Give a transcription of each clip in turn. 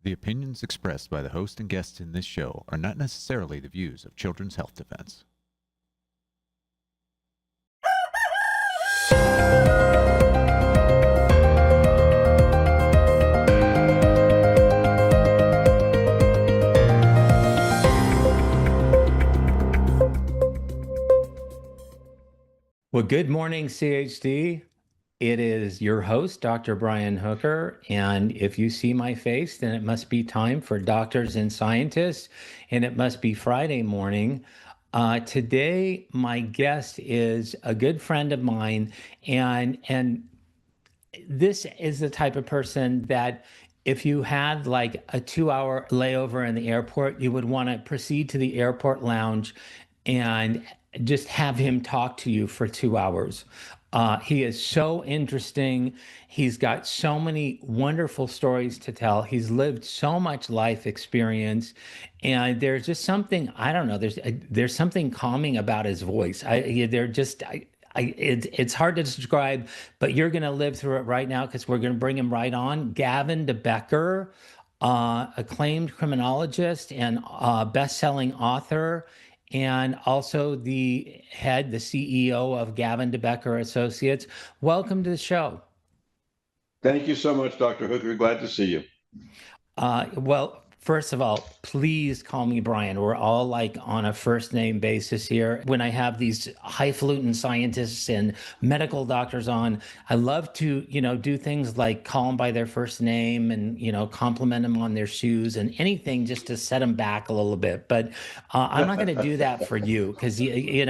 The opinions expressed by the host and guests in this show are not necessarily the views of Children's Health Defense. Well, good morning, CHD. It is your host, Dr. Brian Hooker. And if you see my face, then it must be time for Doctors and Scientists, and it must be Friday morning. Today, my guest is a good friend of mine, and this is the type of person that if you had like a 2 hour layover in the airport, you would want to proceed to the airport lounge and just have him talk to you for 2 hours. He is so interesting. He's got so many wonderful stories to tell. He's lived so much life experience, and there's just something, I don't know. There's something calming about his voice. It's hard to describe, but you're going to live through it right now because we're going to bring him right on. Gavin de Becker, acclaimed criminologist and best-selling author, and also the CEO of Gavin de Becker Associates. Welcome to the show. Thank you so much, Dr. Hooker. Glad to see you. Well, first of all, please call me Brian. We're all like on a first name basis here. When I have these highfalutin scientists and medical doctors on, I love to, do things like call them by their first name and, compliment them on their shoes and anything just to set them back a little bit. But I'm not going to do that for you because you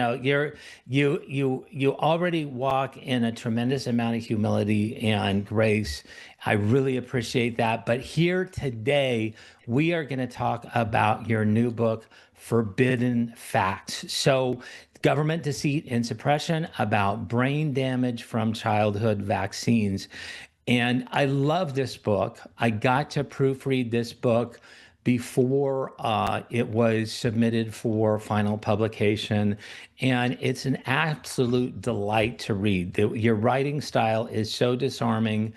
already walk in a tremendous amount of humility and grace. I really appreciate that. But here today, we are going to talk about your new book, Forbidden Facts. So, government deceit and suppression about brain damage from childhood vaccines. And I love this book. I got to proofread this book before it was submitted for final publication. And it's an absolute delight to read. Your writing style is so disarming.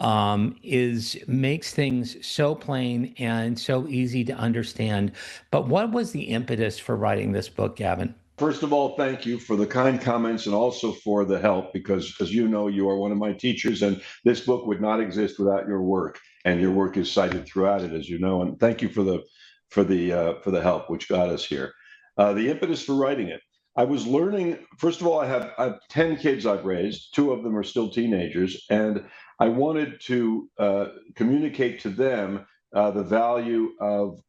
Makes things so plain and so easy to understand. But what was the impetus for writing this book, Gavin? First of all, thank you for the kind comments and also for the help, because as you know, you are one of my teachers, and this book would not exist without your work. And your work is cited throughout it, as you know. And thank you for the help, which got us here. The impetus for writing it. I was learning. First of all, I have 10 kids I've raised. 2 of them are still teenagers, and I wanted to communicate to them the value of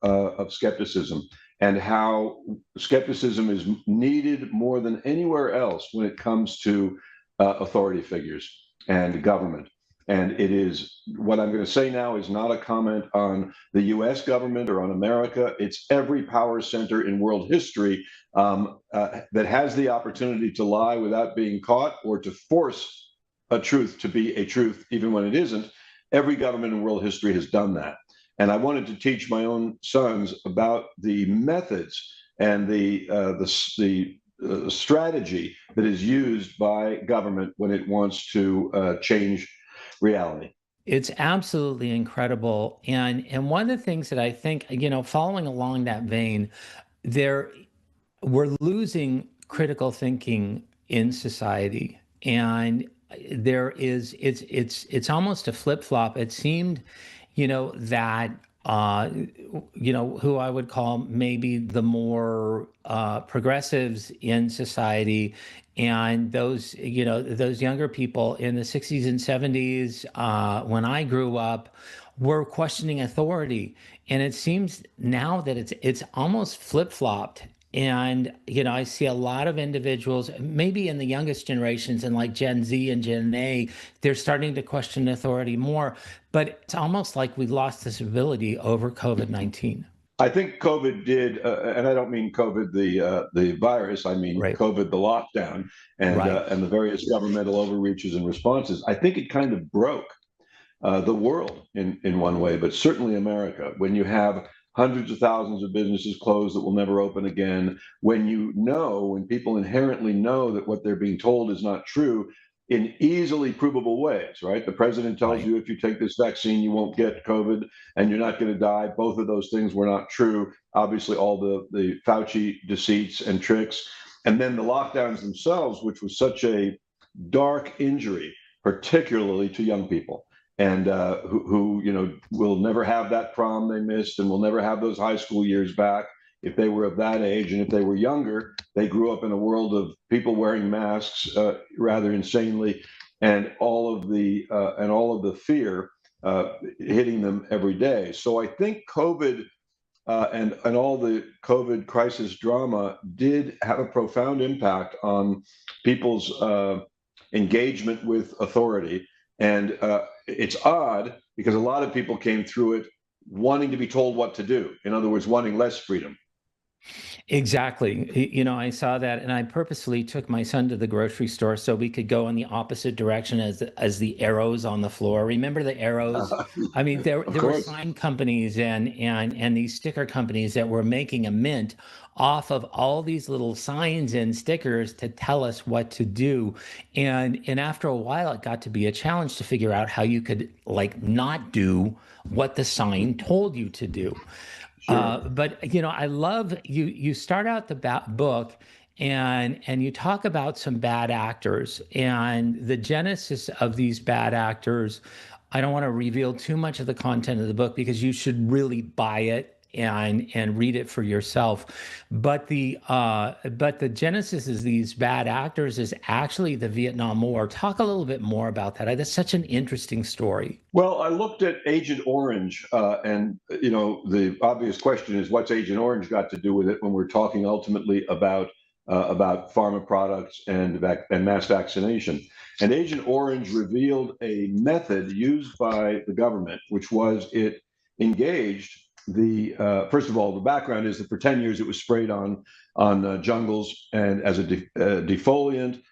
skepticism and how skepticism is needed more than anywhere else when it comes to authority figures and government. And it is, what I'm going to say now is not a comment on the US government or on America. It's every power center in world history that has the opportunity to lie without being caught, or to force a truth to be a truth, even when it isn't. Every government in world history has done that. And I wanted to teach my own sons about the methods and the strategy that is used by government when it wants to change reality. It's absolutely incredible. And one of the things that I think, following along that vein, we're losing critical thinking in society. And it's almost a flip-flop. It seemed, that who I would call maybe the more progressives in society, and those younger people in the 60s and 70s, when I grew up, were questioning authority. And it seems now that it's almost flip-flopped. And, I see a lot of individuals, maybe in the youngest generations and like Gen Z and Gen A, they're starting to question authority more. But it's almost like we lost this ability over COVID-19. I think COVID did, and I don't mean COVID the virus. I mean Right. COVID the lockdown and Right. And the various governmental overreaches and responses. I think it kind of broke the world in one way, but certainly America. When you have hundreds of thousands of businesses closed that will never open again, when people inherently know that what they're being told is not true, in easily provable ways, right? The president tells Right. you if you take this vaccine, you won't get COVID and you're not going to die. Both of those things were not true. Obviously, all the Fauci deceits and tricks. And then the lockdowns themselves, which was such a dark injury, particularly to young people. And who will never have that prom they missed and will never have those high school years back if they were of that age. And if they were younger, they grew up in a world of people wearing masks rather insanely, and all of the fear hitting them every day. So I think COVID and all the COVID crisis drama did have a profound impact on people's engagement with authority. And it's odd because a lot of people came through it wanting to be told what to do. In other words, wanting less freedom. Exactly. I saw that, and I purposely took my son to the grocery store so we could go in the opposite direction as the arrows on the floor. Remember the arrows? I mean, there Of were course. sign companies and these sticker companies that were making a mint off of all these little signs and stickers to tell us what to do. And after a while, it got to be a challenge to figure out how you could not do what the sign told you to do. Sure. But I love you. You start out the book, and you talk about some bad actors and the genesis of these bad actors. I don't want to reveal too much of the content of the book because you should really buy it and read it for yourself. But the genesis is these bad actors is actually the Vietnam War. Talk a little bit more about that. That's such an interesting story. Well, I looked at Agent Orange, and the obvious question is, what's Agent Orange got to do with it when we're talking ultimately about pharma products and mass vaccination? And Agent Orange revealed a method used by the government, which was it engaged first of all, the background is that for 10 years it was sprayed on jungles and as a defoliant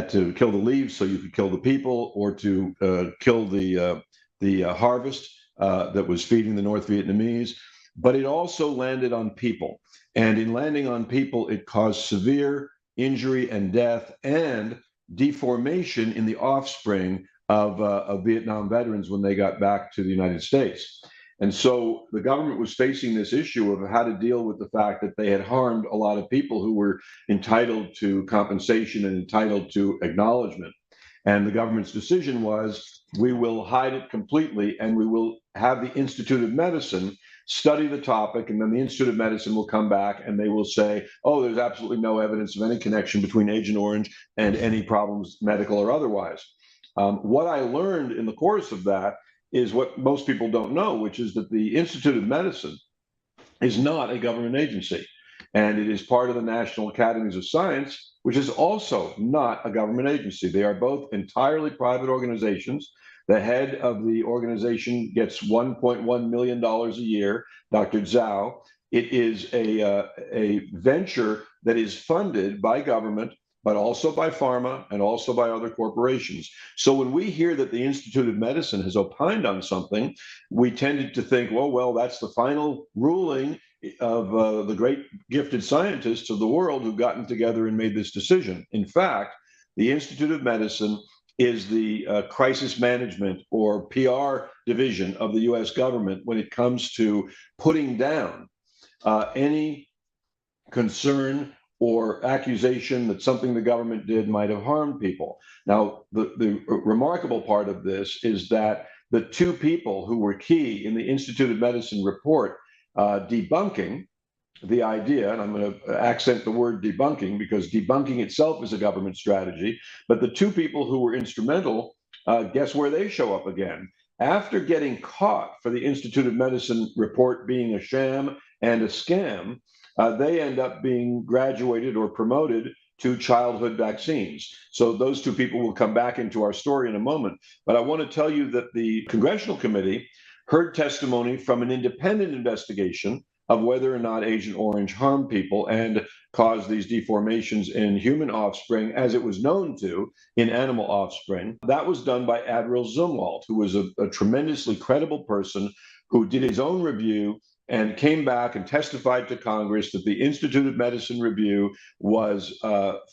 to kill the leaves so you could kill the people, or to kill the harvest that was feeding the North Vietnamese. But it also landed on people. And in landing on people, it caused severe injury and death and deformation in the offspring of Vietnam veterans when they got back to the United States. And so the government was facing this issue of how to deal with the fact that they had harmed a lot of people who were entitled to compensation and entitled to acknowledgement. And the government's decision was, we will hide it completely and we will have the Institute of Medicine study the topic, and then the Institute of Medicine will come back and they will say, oh, there's absolutely no evidence of any connection between Agent Orange and any problems, medical or otherwise. What I learned in the course of that is what most people don't know, which is that the Institute of Medicine is not a government agency. And it is part of the National Academies of Science, which is also not a government agency. They are both entirely private organizations. The head of the organization gets $1.1 million a year, Dr. Zhao. It is a venture that is funded by government, but also by pharma and also by other corporations. So when we hear that the Institute of Medicine has opined on something, we tended to think, well, that's the final ruling of the great gifted scientists of the world who've gotten together and made this decision. In fact, the Institute of Medicine is the crisis management or PR division of the US government when it comes to putting down any concern or accusation that something the government did might have harmed people. Now, the remarkable part of this is that the two people who were key in the Institute of Medicine report debunking the idea, and I'm going to accent the word debunking because debunking itself is a government strategy, but the two people who were instrumental, guess where they show up again? After getting caught for the Institute of Medicine report being a sham and a scam, they end up being graduated or promoted to childhood vaccines. So those two people will come back into our story in a moment. But I want to tell you that the Congressional Committee heard testimony from an independent investigation of whether or not Agent Orange harmed people and caused these deformations in human offspring, as it was known to in animal offspring. That was done by Admiral Zumwalt, who was a tremendously credible person who did his own review and came back and testified to Congress that the Institute of Medicine review was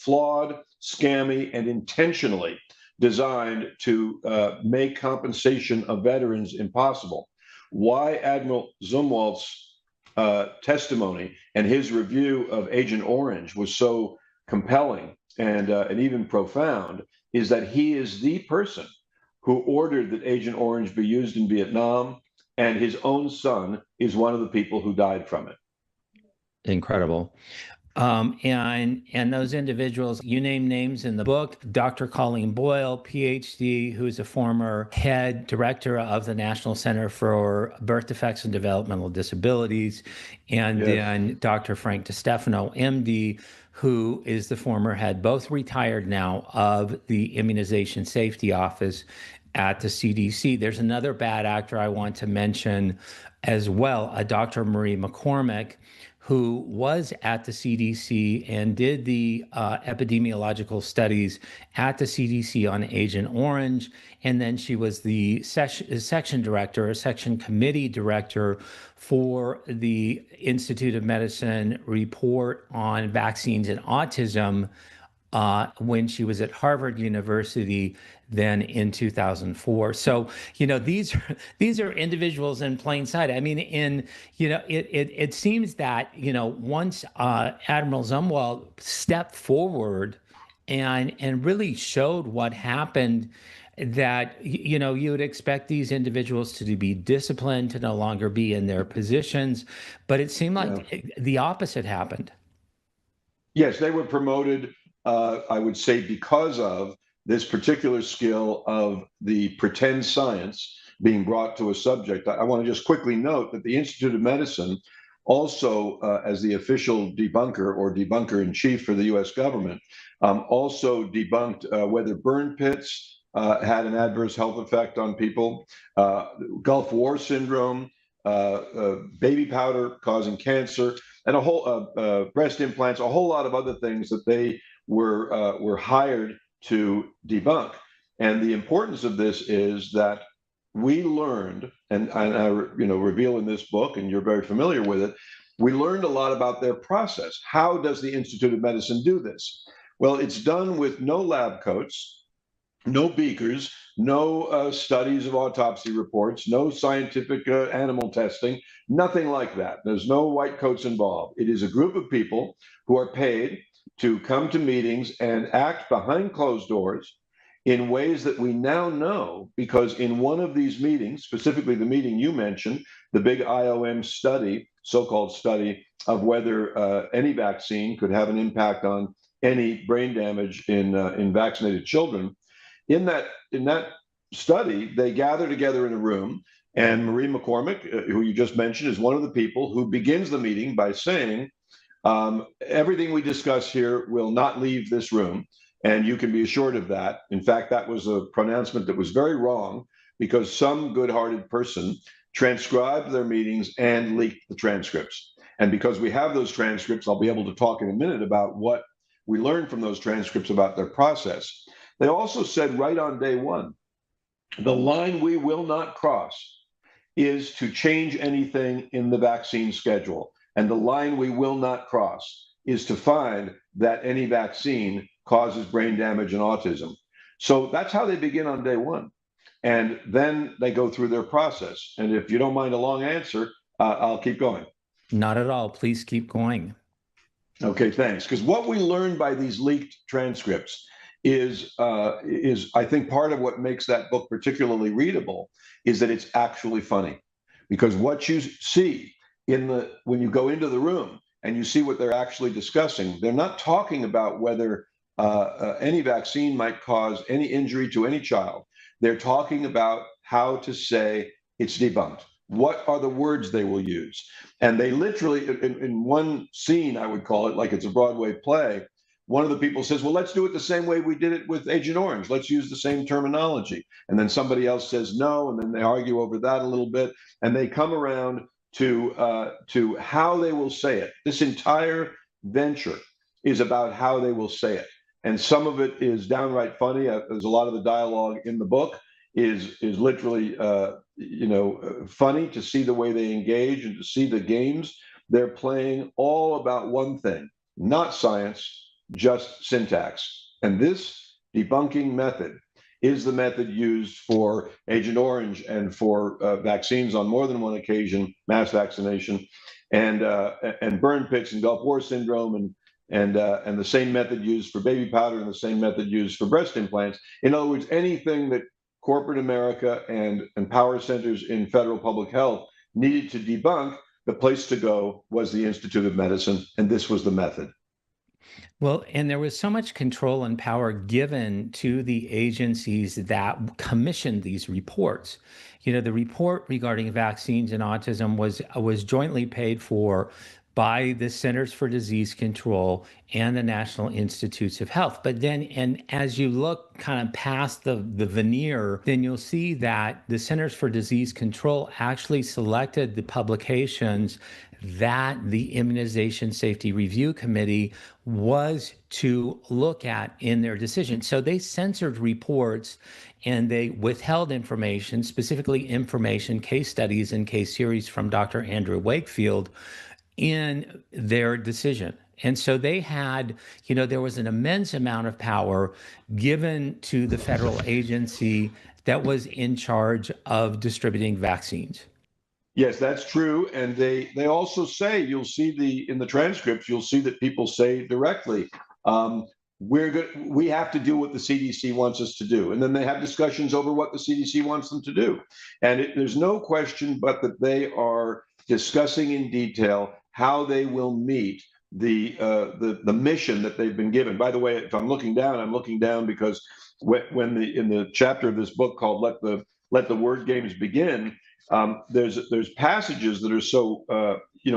flawed, scammy, and intentionally designed to make compensation of veterans impossible. Why Admiral Zumwalt's testimony and his review of Agent Orange was so compelling and even profound is that he is the person who ordered that Agent Orange be used in Vietnam, and his own son is one of the people who died from it. Incredible. And those individuals, you name names in the book, Dr. Colleen Boyle, PhD, who's a former head director of the National Center for Birth Defects and Developmental Disabilities, and then Dr. Frank DiStefano, MD, who is the former head, both retired now, of the Immunization Safety Office at the CDC. There's another bad actor I want to mention as well, a Dr. Marie McCormick, who was at the CDC and did the epidemiological studies at the CDC on Agent Orange. And then she was the section director, a section committee director for the Institute of Medicine report on vaccines and autism when she was at Harvard University then in 2004. So, these are individuals in plain sight. I mean, it seems that, once Admiral Zumwalt stepped forward and really showed what happened, that, you would expect these individuals to be disciplined, to no longer be in their positions. But it seemed like the opposite happened. Yes, they were promoted, I would say, because of this particular skill of the pretend science being brought to a subject. I want to just quickly note that the Institute of Medicine also, as the official debunker or debunker in chief for the US government, also debunked whether burn pits had an adverse health effect on people, Gulf War syndrome, baby powder causing cancer, and a whole breast implants, a whole lot of other things that they were hired to debunk. And the importance of this is that we learned, and I reveal in this book, and you're very familiar with it, we learned a lot about their process. How does the Institute of Medicine do this? Well, it's done with no lab coats, no beakers, no studies of autopsy reports, no scientific animal testing, nothing like that. There's no white coats involved. It is a group of people who are paid to come to meetings and act behind closed doors in ways that we now know, because in one of these meetings, specifically the meeting you mentioned, the big IOM study, so-called study of whether any vaccine could have an impact on any brain damage in vaccinated children, in that study, they gather together in a room, and Marie McCormick, who you just mentioned, is one of the people who begins the meeting by saying, everything we discuss here will not leave this room, and you can be assured of that. In fact, that was a pronouncement that was very wrong, because some good-hearted person transcribed their meetings and leaked the transcripts. And because we have those transcripts, I'll be able to talk in a minute about what we learned from those transcripts about their process. They also said right on day one, the line we will not cross is to change anything in the vaccine schedule. And the line we will not cross is to find that any vaccine causes brain damage and autism. So that's how they begin on day one. And then they go through their process. And if you don't mind a long answer, I'll keep going. Not at all. Please keep going. Okay, thanks. Because what we learned by these leaked transcripts is I think part of what makes that book particularly readable is that it's actually funny. Because what you see when you go into the room and you see what they're actually discussing, they're not talking about whether any vaccine might cause any injury to any child. They're talking about how to say it's debunked. What are the words they will use? And they literally, in one scene, I would call it, like it's a Broadway play, one of the people says, well, let's do it the same way we did it with Agent Orange. Let's use the same terminology. And then somebody else says no, and then they argue over that a little bit, and they come around to how they will say it. This entire venture is about how they will say it. And some of it is downright funny. There's a lot of the dialogue in the book is literally funny to see the way they engage and to see the games they're playing, all about one thing, not science, just syntax. And this debunking method is the method used for Agent Orange and for vaccines on more than one occasion, mass vaccination, and burn pits and Gulf War syndrome, and the same method used for baby powder and the same method used for breast implants. In other words, anything that corporate America and power centers in federal public health needed to debunk, the place to go was the Institute of Medicine, and this was the method. Well, and there was so much control and power given to the agencies that commissioned these reports. You know, the report regarding vaccines and autism was jointly paid for by the Centers for Disease Control and the National Institutes of Health. But then, and as you look kind of past the veneer, then you'll see that the Centers for Disease Control actually selected the publications that the Immunization Safety Review Committee was to look at in their decision. So they censored reports and they withheld information, specifically information, case studies, and case series from Dr. Andrew Wakefield in their decision. And so they had, you know, there was an immense amount of power given to the federal agency that was in charge of distributing vaccines. Yes, that's true. And they also say, you'll see in the transcripts, you'll see that people say directly, we have to do what the CDC wants us to do. And then they have discussions over what the CDC wants them to do. And there's no question but that they are discussing in detail how they will meet the mission that they've been given. By the way, if I'm looking down because in the chapter of this book called Let the Word Games Begin, there's passages that are so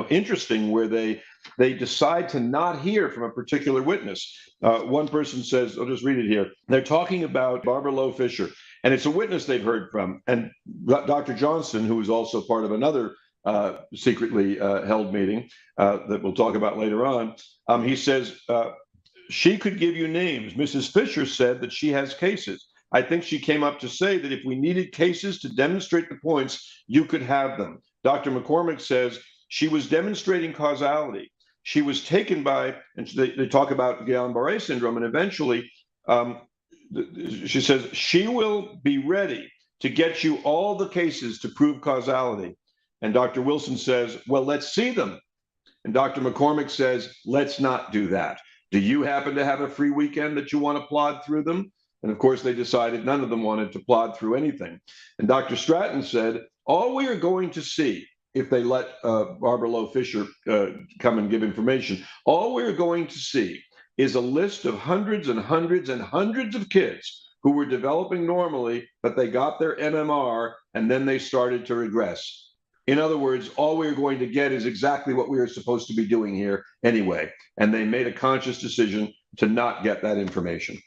interesting where they decide to not hear from a particular witness. One person says, I'll just read it here. They're talking about Barbara Loe Fisher, and it's a witness they've heard from. And Dr. Johnston, who is also part of another secretly held meeting that we'll talk about later on, he says, she could give you names. Mrs. Fisher said that she has cases. I think she came up to say that if we needed cases to demonstrate the points, you could have them. Dr. McCormick says she was demonstrating causality. She was taken by, and they talk about Guillain-Barré syndrome, and eventually she says she will be ready to get you all the cases to prove causality. And Dr. Wilson says, well, let's see them. And Dr. McCormick says, let's not do that. Do you happen to have a free weekend that you want to plod through them? And of course, they decided none of them wanted to plod through anything. And Dr. Stratton said, all we are going to see, if they let Barbara Loe Fisher come and give information, all we're going to see is a list of hundreds and hundreds and hundreds of kids who were developing normally, but they got their MMR and then they started to regress. In other words, all we're going to get is exactly what we are supposed to be doing here anyway. And they made a conscious decision to not get that information.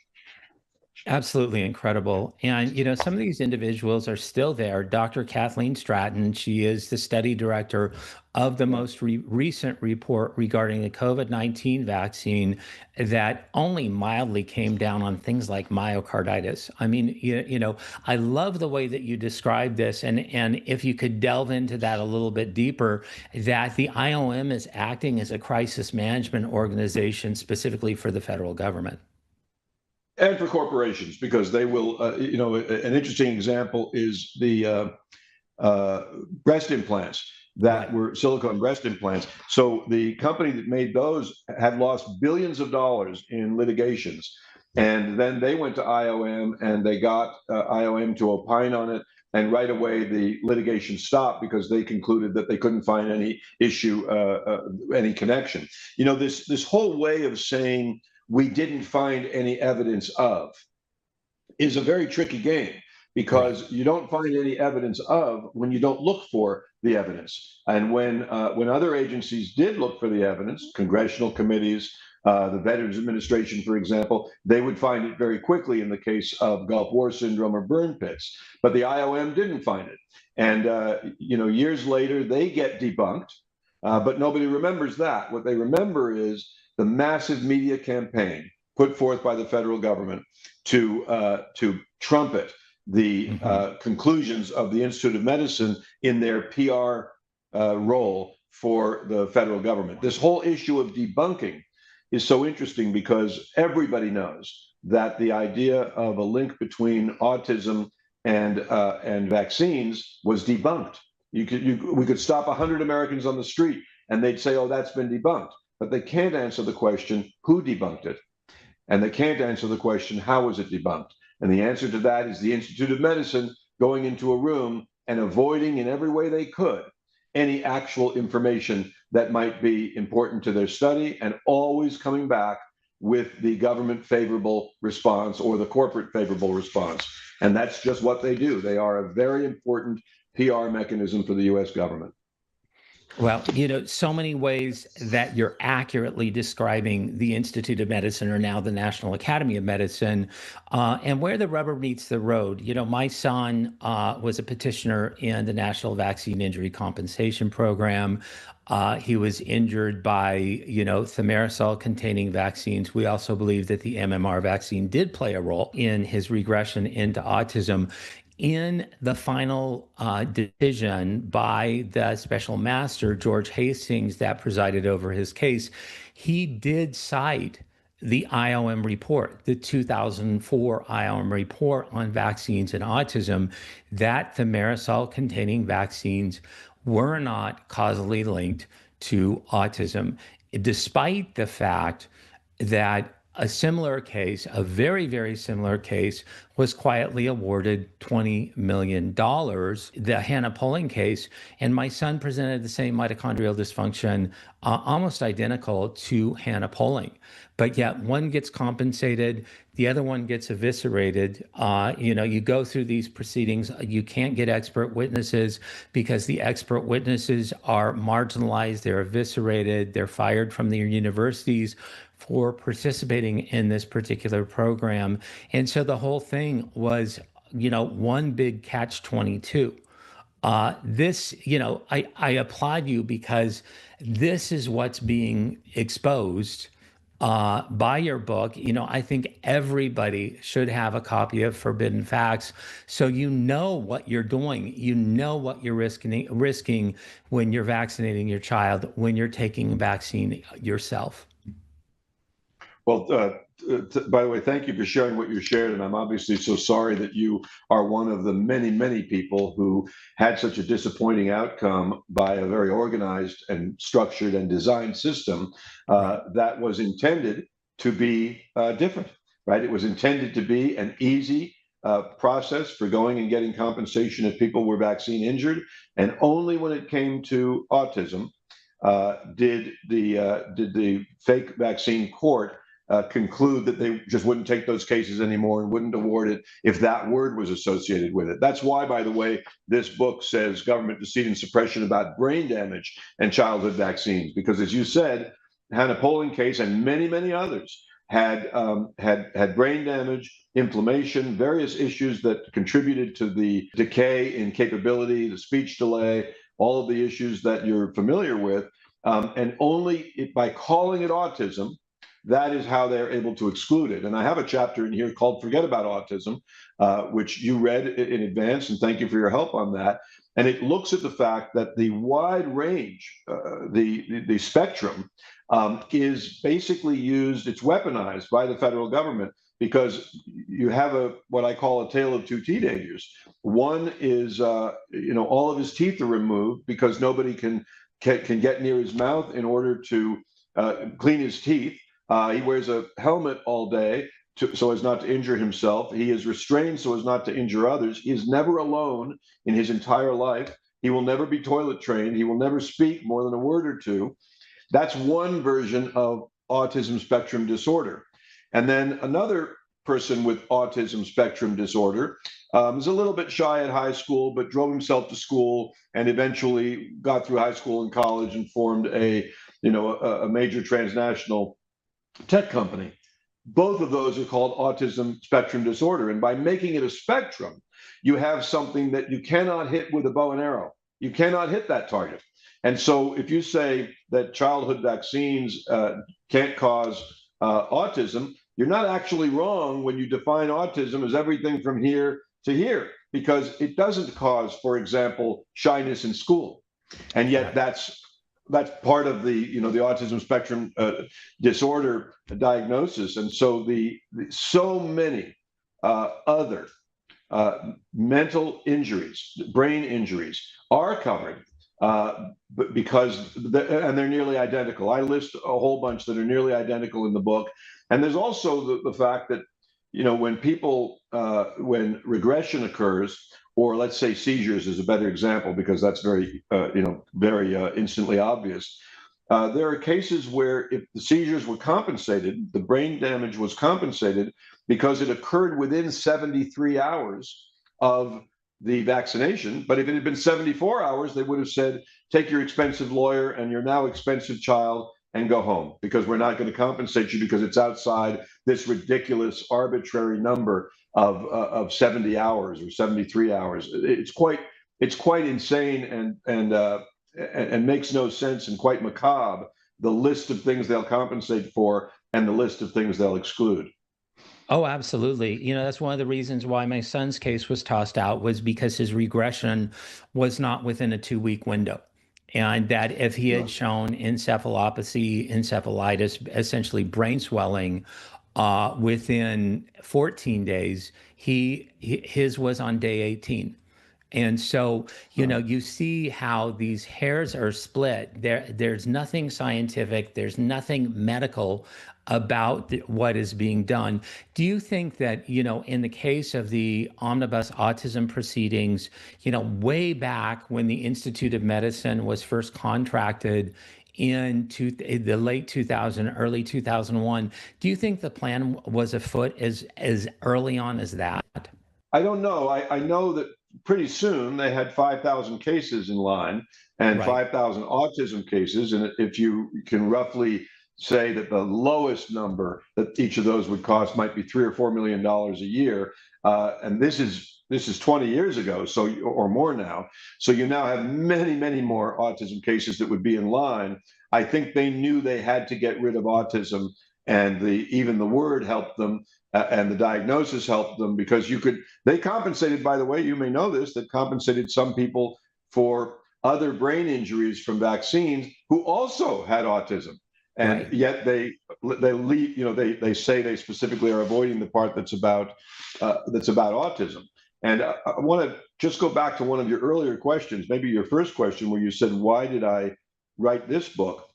Absolutely incredible. And, you know, some of these individuals are still there. Dr. Kathleen Stratton, she is the study director of the most recent report regarding the COVID-19 vaccine that only mildly came down on things like myocarditis. I mean, you know, I love the way that you described this. And if you could delve into that a little bit deeper, that the IOM is acting as a crisis management organization specifically for the federal government. And for corporations, because they will, an interesting example is the breast implants that were silicone breast implants. So the company that made those had lost billions of dollars in litigations. And then they went to IOM and they got IOM to opine on it. And right away, the litigation stopped because they concluded that they couldn't find any issue, any connection. You know, this whole way of saying, we didn't find any evidence of is a very tricky game because you don't find any evidence of when you don't look for the evidence. And when other agencies did look for the evidence, congressional committees, the Veterans Administration, for example, they would find it very quickly in the case of Gulf War syndrome or burn pits. But the IOM didn't find it. And, years later, they get debunked, but nobody remembers that. What they remember is the massive media campaign put forth by the federal government to trumpet the conclusions of the Institute of Medicine in their PR role for the federal government. This whole issue of debunking is so interesting because everybody knows that the idea of a link between autism and vaccines was debunked. We could stop 100 Americans on the street and they'd say, oh, that's been debunked. But they can't answer the question, who debunked it? And they can't answer the question, how was it debunked? And the answer to that is the Institute of Medicine going into a room and avoiding in every way they could any actual information that might be important to their study, and always coming back with the government favorable response or the corporate favorable response. And that's just what they do. They are a very important PR mechanism for the US government. Well, so many ways that you're accurately describing the Institute of Medicine, or now the National Academy of Medicine, and where the rubber meets the road. My son was a petitioner in the National Vaccine Injury Compensation Program. He was injured by, thimerosal-containing vaccines. We also believe that the MMR vaccine did play a role in his regression into autism. In the final decision by the special master, George Hastings, that presided over his case, he did cite the IOM report, the 2004 IOM report on vaccines and autism, that thimerosal-containing vaccines were not causally linked to autism, despite the fact that a similar case, a very, very similar case, was quietly awarded $20 million, the Hannah Polling case. And my son presented the same mitochondrial dysfunction, almost identical to Hannah Polling. But yet one gets compensated, the other one gets eviscerated. You go through these proceedings, you can't get expert witnesses because the expert witnesses are marginalized, they're eviscerated, they're fired from their universities for participating in this particular program. And so the whole thing was, one big catch-22. I applaud you because this is what's being exposed by your book. I think everybody should have a copy of Forbidden Facts, so you know what you're doing. You know what you're risking when you're vaccinating your child, when you're taking a vaccine yourself. Well, by the way, thank you for sharing what you shared. And I'm obviously so sorry that you are one of the many, many people who had such a disappointing outcome by a very organized and structured and designed system that was intended to be different, right? It was intended to be an easy process for going and getting compensation if people were vaccine injured. And only when it came to autism did the fake vaccine court conclude that they just wouldn't take those cases anymore and wouldn't award it if that word was associated with it. That's why, by the way, this book says government deceit and suppression about brain damage and childhood vaccines, because as you said, Hannah Polling case and many, many others had brain damage, inflammation, various issues that contributed to the decay in capability, the speech delay, all of the issues that you're familiar with. And only by calling it autism, that is how they're able to exclude it. And I have a chapter in here called Forget About Autism, which you read in advance, and thank you for your help on that. And it looks at the fact that the wide range, the spectrum, is basically used, it's weaponized by the federal government, because you have what I call a tale of two teenagers. One is, all of his teeth are removed because nobody can get near his mouth in order to clean his teeth. He wears a helmet all day so as not to injure himself. He is restrained so as not to injure others. He is never alone in his entire life. He will never be toilet trained. He will never speak more than a word or two. That's one version of autism spectrum disorder. And then another person with autism spectrum disorder is a little bit shy at high school, but drove himself to school and eventually got through high school and college and formed a major transnational tech company. Both of those are called autism spectrum disorder. And by making it a spectrum, you have something that you cannot hit with a bow and arrow. You cannot hit that target. And so if you say that childhood vaccines can't cause autism, you're not actually wrong when you define autism as everything from here to here, because it doesn't cause, for example, shyness in school. And yet that's that's part of the the autism spectrum disorder diagnosis, and so so many other mental injuries, brain injuries are covered, but and they're nearly identical. I list a whole bunch that are nearly identical in the book, and there's also the fact that when regression occurs, or let's say seizures is a better example because that's very instantly obvious. There are cases where if the seizures were compensated, the brain damage was compensated because it occurred within 73 hours of the vaccination. But if it had been 74 hours, they would have said, take your expensive lawyer and your now expensive child and go home, because we're not going to compensate you because it's outside this ridiculous arbitrary number of 70 hours or 73 hours. It's quite insane and makes no sense, and quite macabre, the list of things they'll compensate for and the list of things they'll exclude. Oh, absolutely. That's one of the reasons why my son's case was tossed out, was because his regression was not within a 2-week window. And that if he had shown encephalopathy, encephalitis, essentially brain swelling, within 14 days, his was on day 18. And so, you see how these hairs are split. There's nothing scientific, there's nothing medical about what is being done. Do you think that, in the case of the omnibus autism proceedings, way back when the Institute of Medicine was first contracted the late 2000, early 2001, do you think the plan was afoot as early on as that? I don't know. I know that pretty soon they had 5,000 cases in line and Right. 5,000 autism cases. And if you can roughly say that the lowest number that each of those would cost might be $3 or $4 million a year, and this is 20 years ago, or more now. So you now have many more autism cases that would be in line. I think they knew they had to get rid of autism, and even the word helped them, and the diagnosis helped them, because they compensated, by the way, you may know this, that compensated some people for other brain injuries from vaccines who also had autism. And Right. yet they leave, they say they specifically are avoiding the part that's about autism. And I want to just go back to one of your earlier questions, maybe your first question, where you said, why did I write this book?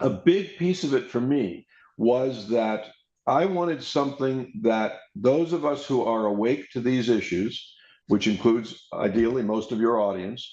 A big piece of it for me was that I wanted something that those of us who are awake to these issues, which includes ideally most of your audience,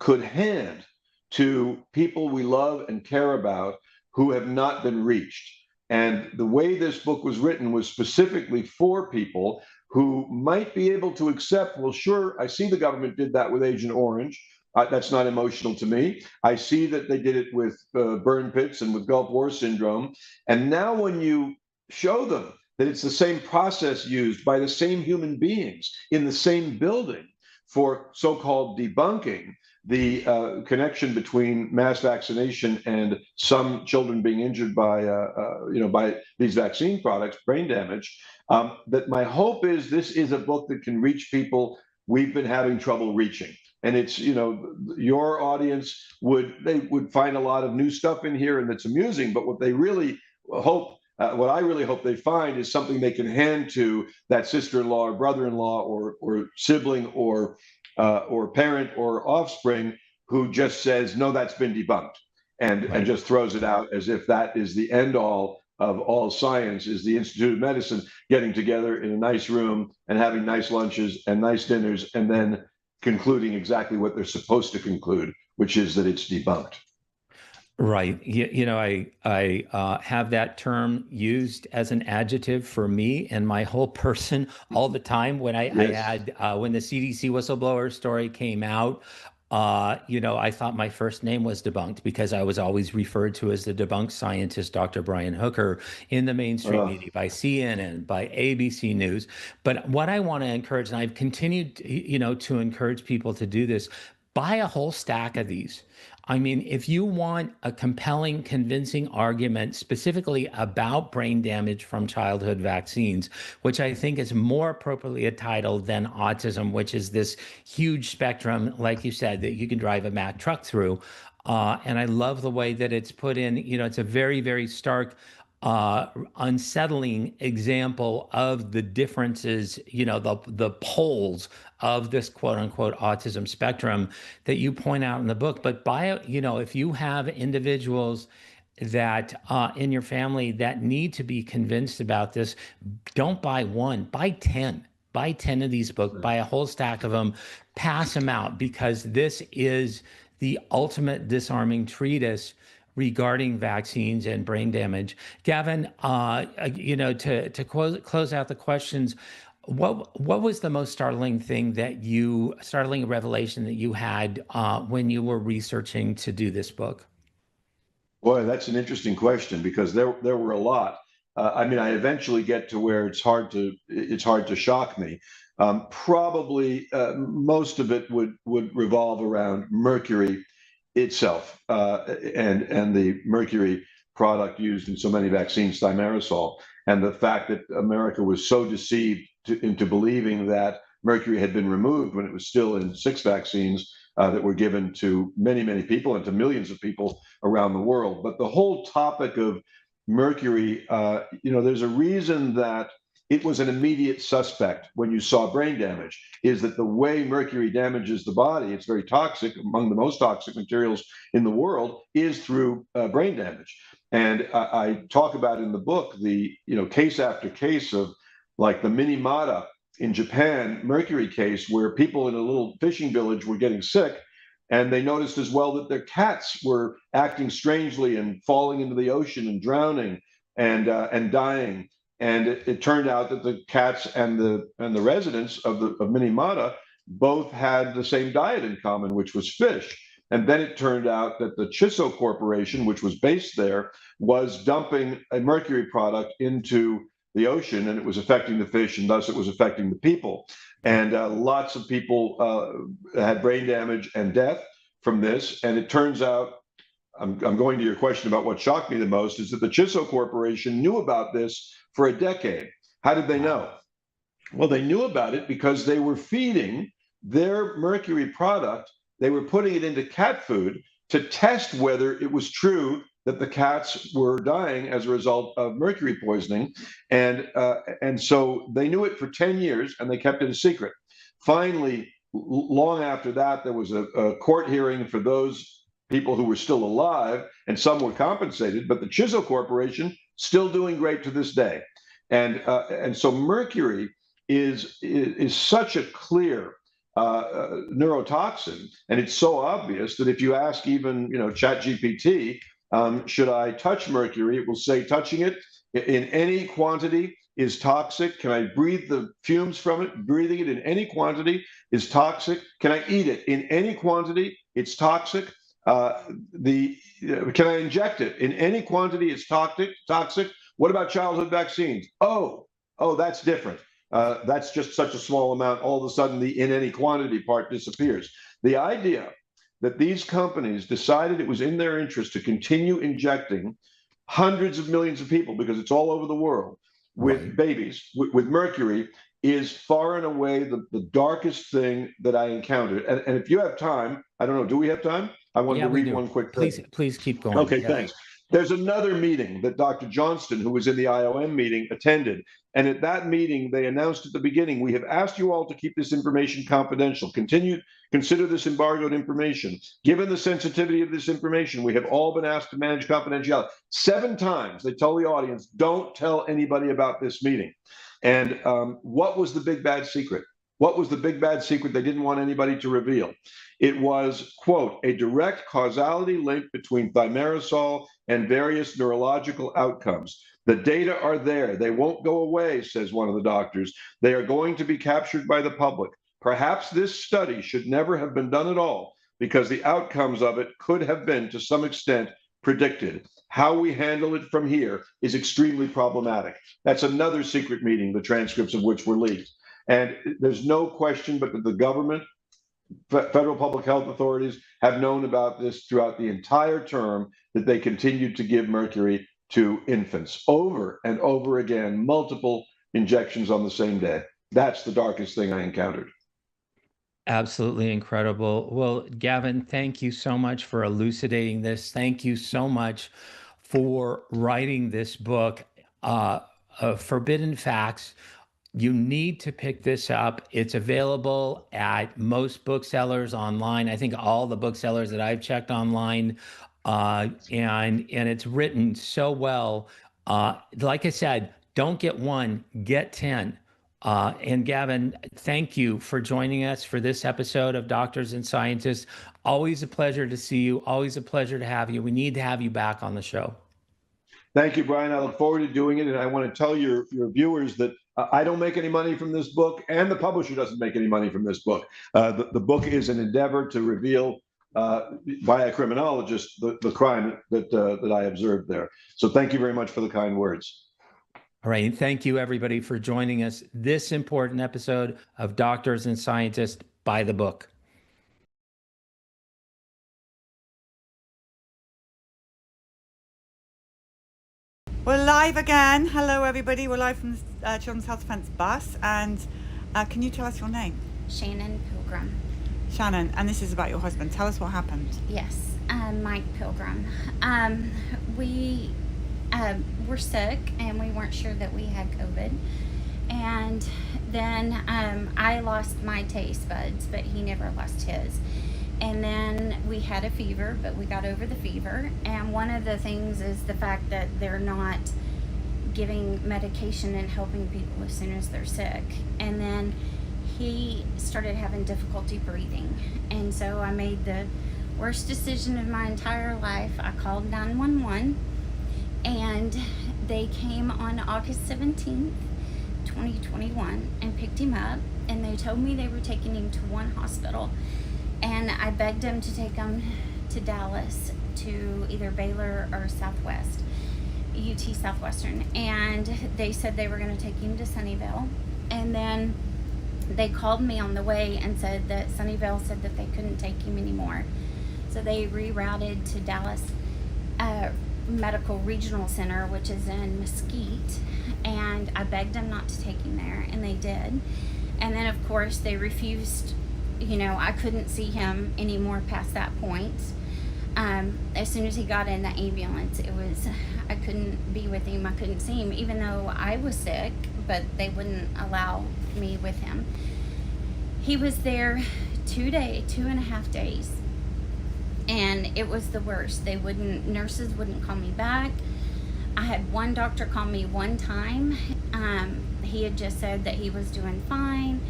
could hand to people we love and care about who have not been reached. And the way this book was written was specifically for people who might be able to accept, well, sure, I see the government did that with Agent Orange. That's not emotional to me. I see that they did it with burn pits and with Gulf War syndrome. And now when you show them that it's the same process used by the same human beings in the same building for so-called debunking the connection between mass vaccination and some children being injured by these vaccine products, brain damage, that my hope is this is a book that can reach people we've been having trouble reaching. And it's, your audience would find a lot of new stuff in here, and that's amusing. But what they really hope, what I really hope they find, is something they can hand to that sister-in-law or brother-in-law or sibling or parent or offspring who just says, no, that's been debunked, and just throws it out as if that is the end all of all science, is the Institute of Medicine getting together in a nice room and having nice lunches and nice dinners, and then concluding exactly what they're supposed to conclude, which is that it's debunked. Right. I have that term used as an adjective for me and my whole person all the time. When I had when the CDC whistleblower story came out, I thought my first name was debunked, because I was always referred to as the debunked scientist, Dr. Brian Hooker, in the mainstream media, by CNN, by ABC News. But what I want to encourage, and I've continued, to encourage people to do this, buy a whole stack of these. I mean, if you want a compelling, convincing argument specifically about brain damage from childhood vaccines, which I think is more appropriately titled than autism, which is this huge spectrum, like you said, that you can drive a Mack truck through, And I love the way that it's put in. It's a very, very stark, unsettling example of the differences, the poles of this quote unquote autism spectrum that you point out in the book. But if you have individuals that in your family that need to be convinced about this, don't buy one, buy 10. Buy 10 of these books, buy a whole stack of them, pass them out, because this is the ultimate disarming treatise regarding vaccines and brain damage. Gavin, to close out the questions, what was the most startling revelation that you had when you were researching to do this book? Boy, that's an interesting question, because there were a lot. I eventually get to where it's hard to shock me. Probably most of it would revolve around mercury itself, and the mercury product used in so many vaccines, thimerosal, and the fact that America was so deceived into believing that mercury had been removed when it was still in 6 vaccines that were given to many, many people and to millions of people around the world. But the whole topic of mercury, there's a reason that it was an immediate suspect when you saw brain damage, is that the way mercury damages the body, it's very toxic, among the most toxic materials in the world, is through brain damage. And I talk about in the book the case after case of, like, the Minamata in Japan mercury case, where people in a little fishing village were getting sick, and they noticed as well that their cats were acting strangely and falling into the ocean and drowning and dying. And it turned out that the cats and the residents of Minamata both had the same diet in common, which was fish. And then it turned out that the Chisso Corporation, which was based there, was dumping a mercury product into the ocean, and it was affecting the fish, and thus it was affecting the people. And lots of people had brain damage and death from this. And it turns out, I'm going to your question about what shocked me the most, is that the Chisso Corporation knew about this for a decade. How did they know? Well, they knew about it because they were feeding their mercury product, they were putting it into cat food to test whether it was true that the cats were dying as a result of mercury poisoning. And so they knew it for 10 years, and they kept it a secret. Finally, long after that, there was a court hearing for those people who were still alive, and some were compensated, but the Chisso Corporation still doing great to this day. And so mercury is such a clear neurotoxin, and it's so obvious that if you ask even ChatGPT, should I touch mercury, it will say touching it in any quantity is toxic. Can I breathe the fumes from it? Breathing it in any quantity is toxic. Can I eat it in any quantity? It's toxic. Can I inject it in any quantity? It's toxic. What about childhood vaccines? Oh, that's different. That's just such a small amount. All of a sudden, the in any quantity part disappears. The idea that these companies decided it was in their interest to continue injecting hundreds of millions of people, because it's all over the world, with babies, with mercury, is far and away the darkest thing that I encountered. And if you have time, I don't know, do we have time? I wanted to read one quick thing. Please keep going. Okay, thanks. There's another meeting that Dr. Johnston, who was in the IOM meeting, attended. And at that meeting, they announced at the beginning, we have asked you all to keep this information confidential. Consider this embargoed information. Given the sensitivity of this information, we have all been asked to manage confidentiality. 7 times they tell the audience, don't tell anybody about this meeting. And what was the big bad secret? What was the big bad secret they didn't want anybody to reveal? It was, quote, a direct causality link between thimerosal and various neurological outcomes. The data are there. They won't go away, says one of the doctors. They are going to be captured by the public. Perhaps this study should never have been done at all, because the outcomes of it could have been, to some extent, predicted. How we handle it from here is extremely problematic. That's another secret meeting, the transcripts of which were leaked. And there's no question but that the government, federal public health authorities, have known about this throughout the entire term, that they continued to give mercury to infants over and over again, multiple injections on the same day. That's the darkest thing I encountered. Absolutely incredible. Well, Gavin, thank you so much for elucidating this. Thank you so much for writing this book, Forbidden Facts. You need to pick this up. It's available at most booksellers online. I think all the booksellers that I've checked online, and it's written so well. Like I said, don't get one, get 10. And Gavin, thank you for joining us for this episode of Doctors and Scientists. Always a pleasure to see you. Always a pleasure to have you. We need to have you back on the show. Thank you, Brian. I look forward to doing it. And I want to tell your viewers that I don't make any money from this book, and the publisher doesn't make any money from this book. The book is an endeavor to reveal by a criminologist the crime that I observed there. So thank you very much for the kind words. All right. And thank you, everybody, for joining us this important episode of Doctors and Scientists by the Book. We're live again. Hello, everybody. We're live from the Children's Health Defence bus. And can you tell us your name? Shannon Pilgrim. Shannon. And this is about your husband. Tell us what happened. Yes, Mike Pilgrim. We were sick and we weren't sure that we had COVID. And then I lost my taste buds, but he never lost his. And then we had a fever, but we got over the fever. And one of the things is the fact that they're not giving medication and helping people as soon as they're sick. And then he started having difficulty breathing. And so I made the worst decision of my entire life. I called 911, and they came on August 17th, 2021, and picked him up. And they told me they were taking him to one hospital. And I begged them to take him to Dallas, to either Baylor or Southwest, UT Southwestern. And they said they were going to take him to Sunnyvale. And then they called me on the way and said that Sunnyvale said that they couldn't take him anymore. So they rerouted to Dallas Medical Regional Center, which is in Mesquite. And I begged them not to take him there, and they did. And then, of course, they refused. You know, I couldn't see him anymore past that point. As soon as he got in the ambulance, I couldn't be with him. I couldn't see him, even though I was sick, but they wouldn't allow me with him. He was there 2.5 days, and it was the worst. Nurses wouldn't call me back. I had one doctor call me one time. He had just said that he was doing fine,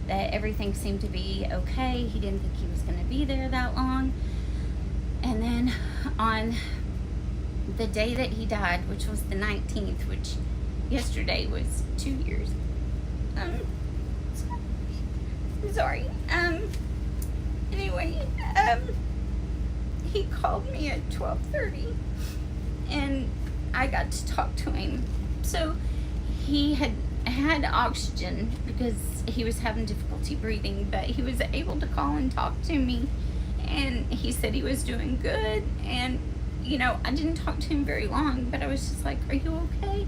that everything seemed to be okay. He didn't think he was going to be there that long. And then on the day that he died, which was the 19th, which yesterday was 2 years. Sorry. Anyway, he called me at 12:30, and I got to talk to him. So he had oxygen because he was having difficulty breathing, but he was able to call and talk to me, and he said he was doing good. And you know, I didn't talk to him very long, but I was just like, are you okay?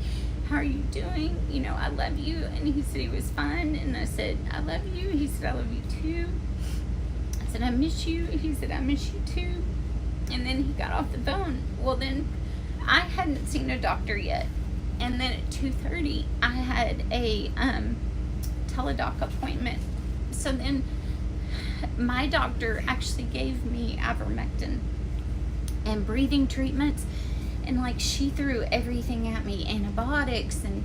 How are you doing? You know, I love you. And he said he was fine, and I said, I love you. He said, I love you too. I said, I miss you. He said, I miss you too. And then he got off the phone. Well, then I hadn't seen a doctor yet. And then at 2:30, I had a teledoc appointment. So then my doctor actually gave me ivermectin and breathing treatments. And like, she threw everything at me, antibiotics and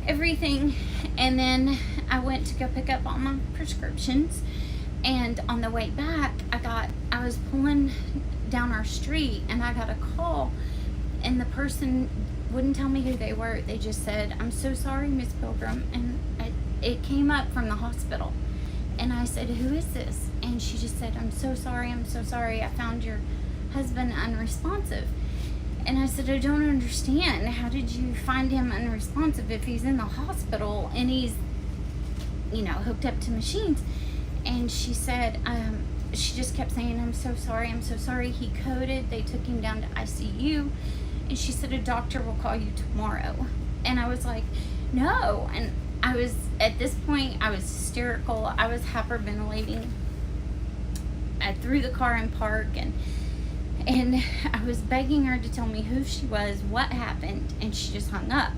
everything. And then I went to go pick up all my prescriptions. And on the way back, I was pulling down our street, and I got a call, and the person wouldn't tell me who they were. They just said, I'm so sorry, Miss Pilgrim. And it came up from the hospital. And I said, who is this? And she just said, I'm so sorry. I found your husband unresponsive. And I said, I don't understand. How did you find him unresponsive if he's in the hospital and he's, you know, hooked up to machines? And she said, she just kept saying, I'm so sorry. He coded. They took him down to ICU. And she said, a doctor will call you tomorrow. And I was like, no. And at this point, I was hysterical. I was hyperventilating. I threw the car in park, and I was begging her to tell me who she was, what happened, and she just hung up.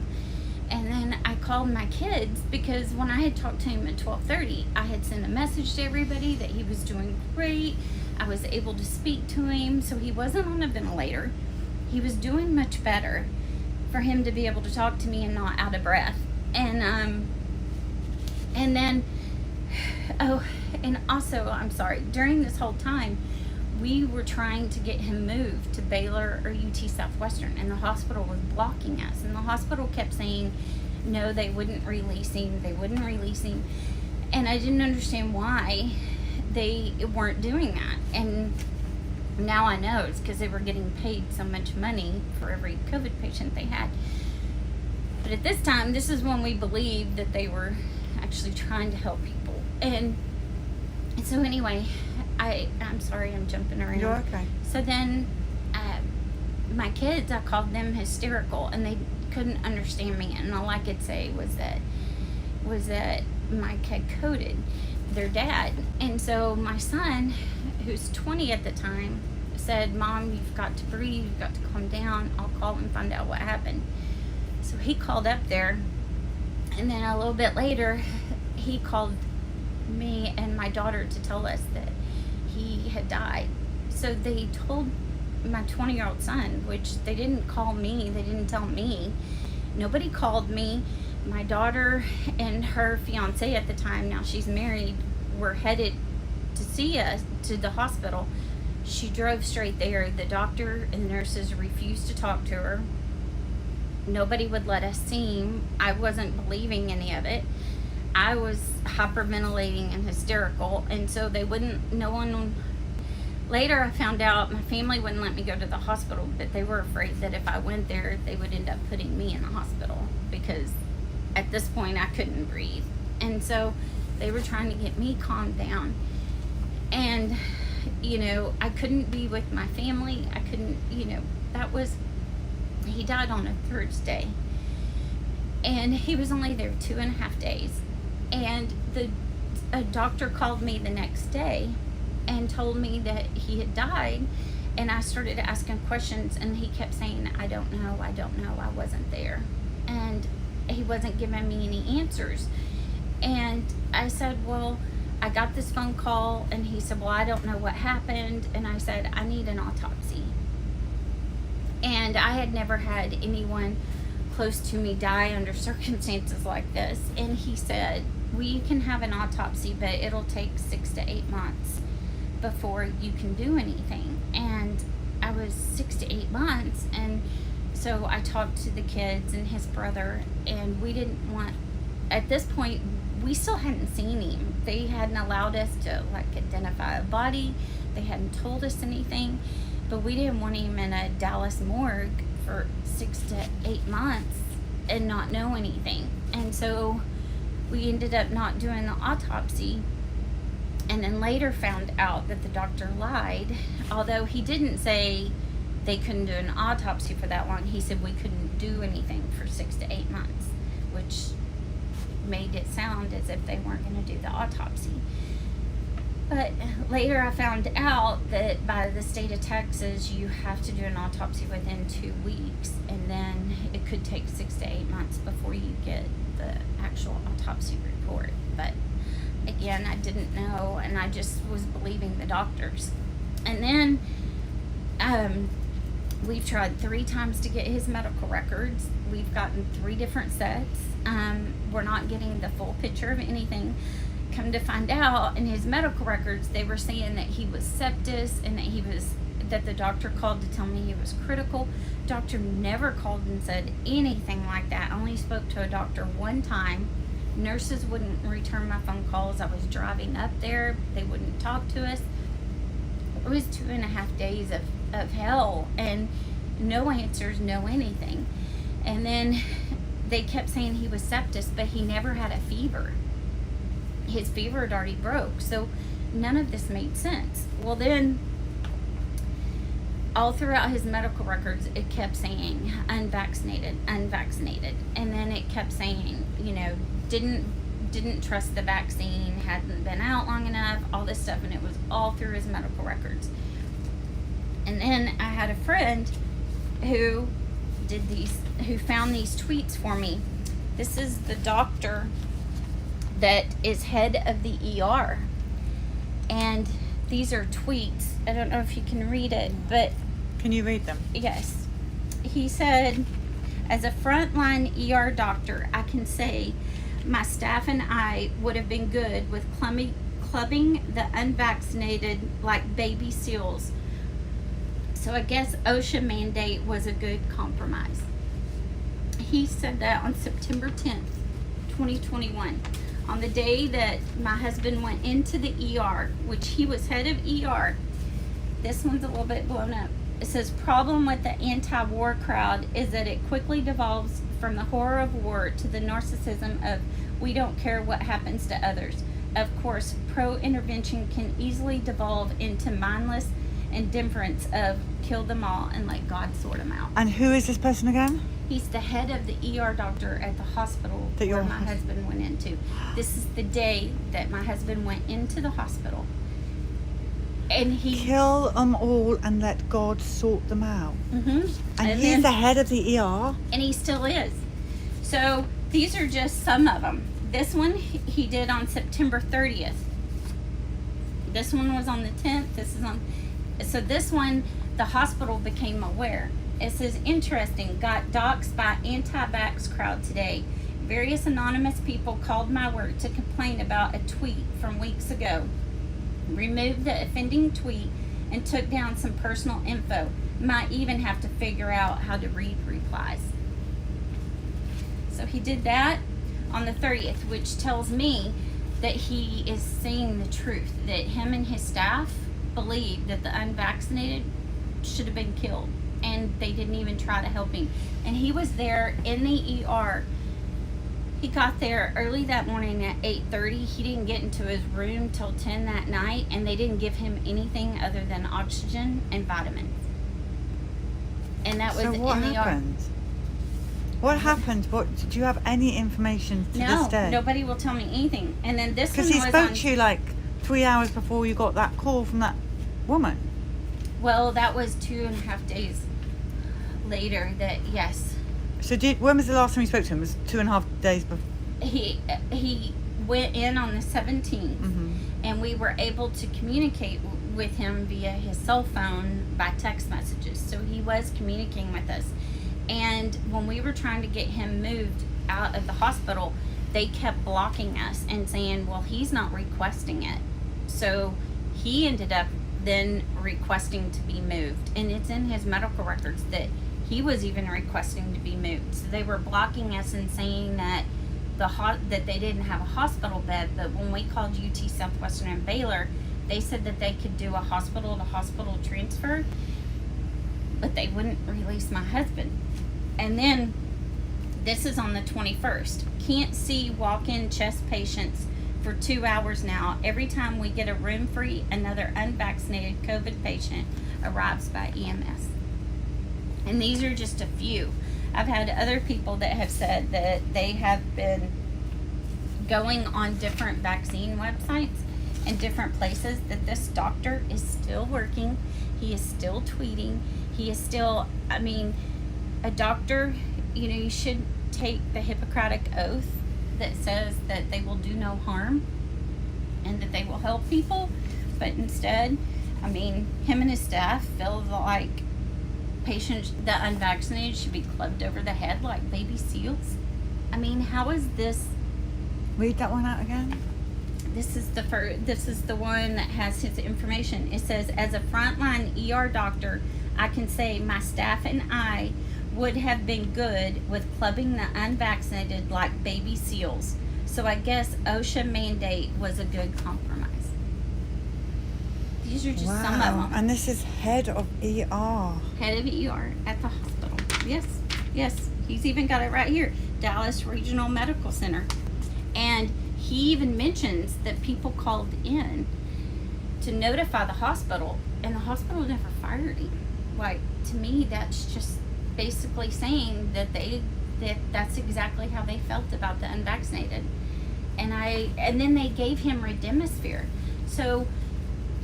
And then I called my kids, because when I had talked to him at 12:30, I had sent a message to everybody that he was doing great. I was able to speak to him, so he wasn't on a ventilator. He was doing much better for him to be able to talk to me and not out of breath. And then, oh, and also, I'm sorry, during this whole time, we were trying to get him moved to Baylor or UT Southwestern, and the hospital was blocking us. And the hospital kept saying, no, they wouldn't release him. And I didn't understand why they weren't doing that. And now I know it's because they were getting paid so much money for every COVID patient they had. But at this time, this is when we believed that they were actually trying to help people. And so anyway, I'm sorry, I'm jumping around. You're okay. So then my kids, I called them hysterical, and they couldn't understand me. And all I could say was that Mike had coded their dad. And so my son, who's 20 at the time, said, Mom, you've got to breathe, you've got to calm down. I'll call and find out what happened. So he called up there, and then a little bit later, he called me and my daughter to tell us that he had died. So they told my 20-year-old son, which they didn't call me, they didn't tell me. Nobody called me. My daughter and her fiance at the time, now she's married, were headed to see us to the hospital. She drove straight there. The doctor and the nurses refused to talk to her. Nobody would let us see him. I wasn't believing any of it. I was hyperventilating and hysterical, and so later I found out my family wouldn't let me go to the hospital, but they were afraid that if I went there, they would end up putting me in the hospital, because at this point I couldn't breathe. And so they were trying to get me calmed down. And, I couldn't be with my family. I couldn't, he died on a Thursday. And he was only there 2.5 days. And a doctor called me the next day and told me that he had died. And I started asking questions, and he kept saying, I don't know, I wasn't there. And he wasn't giving me any answers. And I said, well, I got this phone call, and he said, well, I don't know what happened. And I said, I need an autopsy. And I had never had anyone close to me die under circumstances like this. And he said, well, you can have an autopsy, but it'll take 6 to 8 months before you can do anything. And I was 6 to 8 months. And so I talked to the kids and his brother, and we didn't want, at this point, we still hadn't seen him. They hadn't allowed us to identify a body. They hadn't told us anything, but we didn't want him in a Dallas morgue for 6 to 8 months and not know anything. And so we ended up not doing the autopsy, and then later found out that the doctor lied. Although he didn't say they couldn't do an autopsy for that long, he said we couldn't do anything for 6 to 8 months, which made it sound as if they weren't going to do the autopsy. But later I found out that by the state of Texas, you have to do an autopsy within 2 weeks, and then it could take 6 to 8 months before you get the actual autopsy report. But again, I didn't know, and I just was believing the doctors. And then we've tried 3 times to get his medical records. We've gotten 3 different sets. We're not getting the full picture of anything. Come to find out, in his medical records, they were saying that he was sepsis, and that the doctor called to tell me he was critical. Doctor never called and said anything like that. I only spoke to a doctor 1 time. Nurses wouldn't return my phone calls. I was driving up there. They wouldn't talk to us. It was 2.5 days of hell, and no answers, no anything. And then they kept saying he was sepsis, but he never had a fever. His fever had already broke, so none of this made sense. Well, then all throughout his medical records, it kept saying unvaccinated, and then it kept saying, didn't trust the vaccine, hadn't been out long enough, all this stuff, and it was all through his medical records. And then I had a friend who found these tweets for me. This is the doctor that is head of the ER, and these are tweets. I don't know if you can read it, but Can you read them? yes. He said, as a frontline ER doctor, I can say my staff and I would have been good with clubbing the unvaccinated like baby seals. So I guess OSHA mandate was a good compromise. He said that on September 10th, 2021. On the day that my husband went into the ER, which he was head of ER. This one's a little bit blown up. It says, problem with the anti-war crowd is that it quickly devolves from the horror of war to the narcissism of we don't care what happens to others. Of course, pro-intervention can easily devolve into mindless indifference of kill them all and let God sort them out. And who is this person again? He's the head of the ER doctor at the hospital That where your my husband went into. This is the day that my husband went into the hospital. And he... Kill them all and let God sort them out. Mm-hmm. And he's the head of the ER? And he still is. So these are just some of them. This one he did on September 30th. This one was on the 10th. This is on... So this one, the hospital became aware. It says, interesting, got doxxed by anti-vax crowd today. Various anonymous people called my work to complain about a tweet from weeks ago. Removed the offending tweet and took down some personal info. Might even have to figure out how to read replies. So he did that on the 30th, which tells me that he is saying the truth, that him and his staff believe that the unvaccinated should have been killed, and they didn't even try to help him. And he was there in the ER. He got there early that morning at 8:30. He didn't get into his room till 10 that night, and they didn't give him anything other than oxygen and vitamins. And that was So what in the ER. happened? What happened? What did you have any information to this day? Nobody will tell me anything. And then this one Because he was spoke on, to you like 3 hours before you got that call from that woman. well, that was 2.5 days later that, yes, So when was the last time you spoke to him? It was 2.5 days before. he went in on the 17th, Mm-hmm. and we were able to communicate with him via his cell phone by text messages. So he was communicating with us. And when we were trying to get him moved out of the hospital, they kept blocking us and saying, well, he's not requesting it. So he ended up then requesting to be moved. And it's in his medical records that he was even requesting to be moved. So they were blocking us and saying that that they didn't have a hospital bed. But when we called UT Southwestern and Baylor, they said that they could do a hospital-to-hospital transfer, but they wouldn't release my husband. And then this is on the 21st. Can't see walk-in chest patients for 2 hours now. Every time we get a room free, another unvaccinated COVID patient arrives by EMS. And these are just a few. I've had other people that have said that they have been going on different vaccine websites and different places, that this doctor is still working. He is still tweeting. He is still, I mean, a doctor, you know, you should take the Hippocratic oath that says that they will do no harm and that they will help people. But instead, I mean, him and his staff feel like patients, the unvaccinated, should be clubbed over the head like baby seals. I mean, how is this? Read that one out again. This is the one that has his information. It says, as a frontline ER doctor, I can say my staff and I would have been good with clubbing the unvaccinated like baby seals. So I guess OSHA mandate was a good compromise. These are just some of them. And this is head of ER. Head of ER at the hospital. Yes. He's even got it right here. Dallas Regional Medical Center. And he even mentions that people called in to notify the hospital, and the hospital never fired him. Like, to me, that's just basically saying that they that that's exactly how they felt about the unvaccinated. And then they gave him Remdesivir. So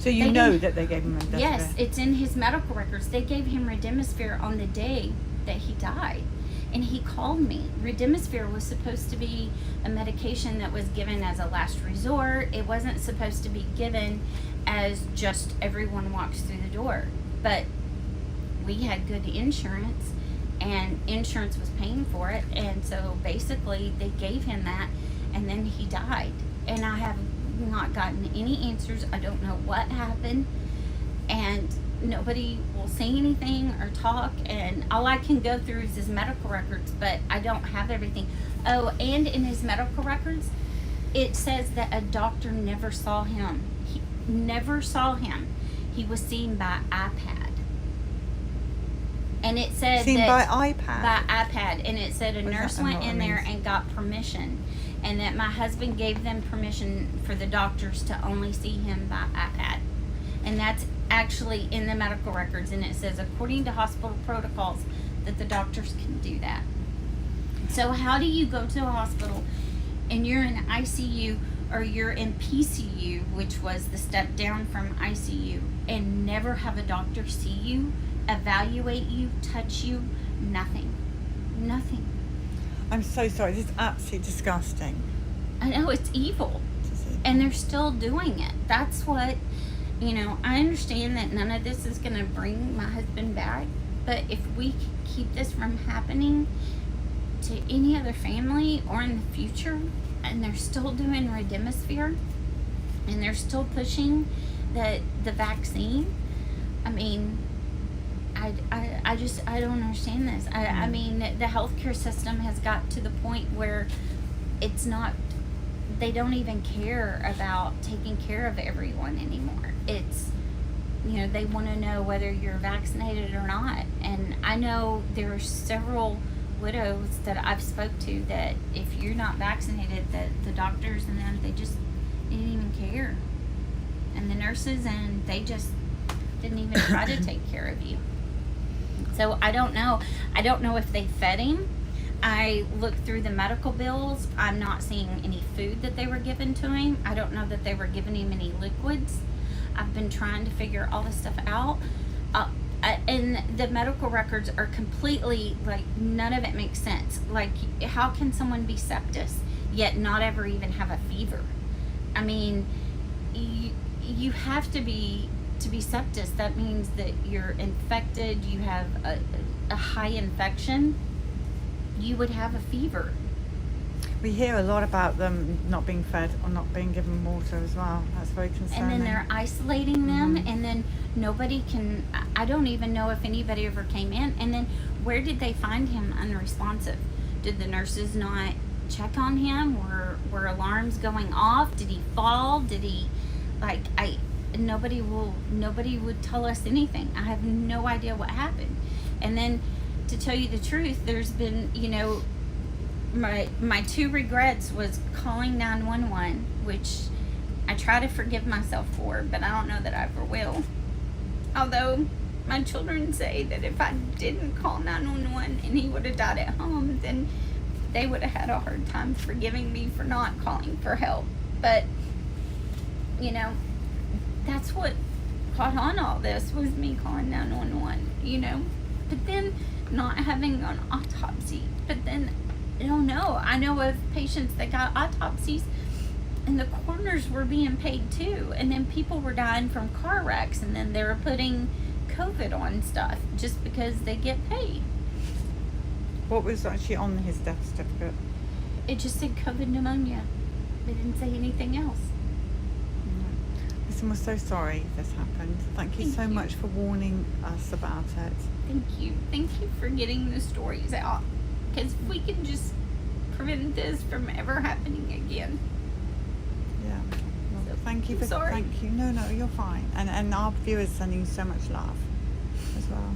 you they know didn't- that they gave him Remdesivir? Yes, it's in his medical records. They gave him Remdesivir on the day that he died. And he called me. Remdesivir was supposed to be a medication that was given as a last resort. It wasn't supposed to be given as just everyone walks through the door. But we had good insurance, and insurance was paying for it. And so basically they gave him that, and then he died. And I have not gotten any answers. I don't know what happened. And nobody will say anything or talk, and all I can go through is his medical records, but I don't have everything. Oh, and in his medical records, it says that a doctor never saw him. He never saw him. He was seen by iPad. And it said Seen that by iPad? by iPad, and it said a What does nurse that went know what in it there means? and got permission, and that my husband gave them permission for the doctors to only see him by iPad. And that's actually in the medical records, and it says according to hospital protocols that the doctors can do that. So how do you go to a hospital and you're in ICU or you're in PCU, which was the step down from ICU, and never have a doctor see you, evaluate you, touch you? Nothing. I'm so sorry. This is absolutely disgusting I know, it's evil. to see. And they're still doing it. That's what, I understand that none of this is going to bring my husband back, but if we keep this from happening to any other family or in the future, and they're still doing Remdesivir, and they're still pushing the vaccine, I mean, I don't understand this. I mean, the healthcare system has got to the point where it's not, they don't even care about taking care of everyone anymore. It's, they want to know whether you're vaccinated or not. And I know there are several widows that I've spoke to that if you're not vaccinated, that the doctors and them, they just didn't even care. And the nurses, and they just didn't even try to take care of you. So I don't know. I don't know if they fed him. I looked through the medical bills. I'm not seeing any food that they were giving to him. I don't know that they were giving him any liquids. I've been trying to figure all this stuff out. And the medical records are completely, none of it makes sense. How can someone be sepsis yet not ever even have a fever? I mean, you have to be sepsis. That means that you're infected, you have a high infection, you would have a fever. We hear a lot about them not being fed or not being given water as well. That's very concerning. And then they're isolating them, and then nobody can, I don't even know if anybody ever came in. And then where did they find him unresponsive? Did the nurses not check on him? Were alarms going off? Did he fall? Did he, nobody would tell us anything. I have no idea what happened. And then, to tell you the truth, there's been, my two regrets was calling 911, which I try to forgive myself for, but I don't know that I ever will. Although my children say that if I didn't call 911 and he would have died at home, then they would have had a hard time forgiving me for not calling for help. But, that's what caught on all this, was me calling 911, But then not having an autopsy. But then, I don't know. I know of patients that got autopsies and the coroners were being paid too. And then people were dying from car wrecks, and then they were putting COVID on stuff just because they get paid. What was actually on his death certificate? It just said COVID pneumonia. They didn't say anything else. Listen, we're so sorry this happened. Thank you so much for warning us about it. Thank you. Thank you for getting the stories out. Because if we can just prevent this from ever happening again. Yeah. Well, So, thank you I'm for sorry. thank you. No, you're fine. And our viewers sending you so much love as well.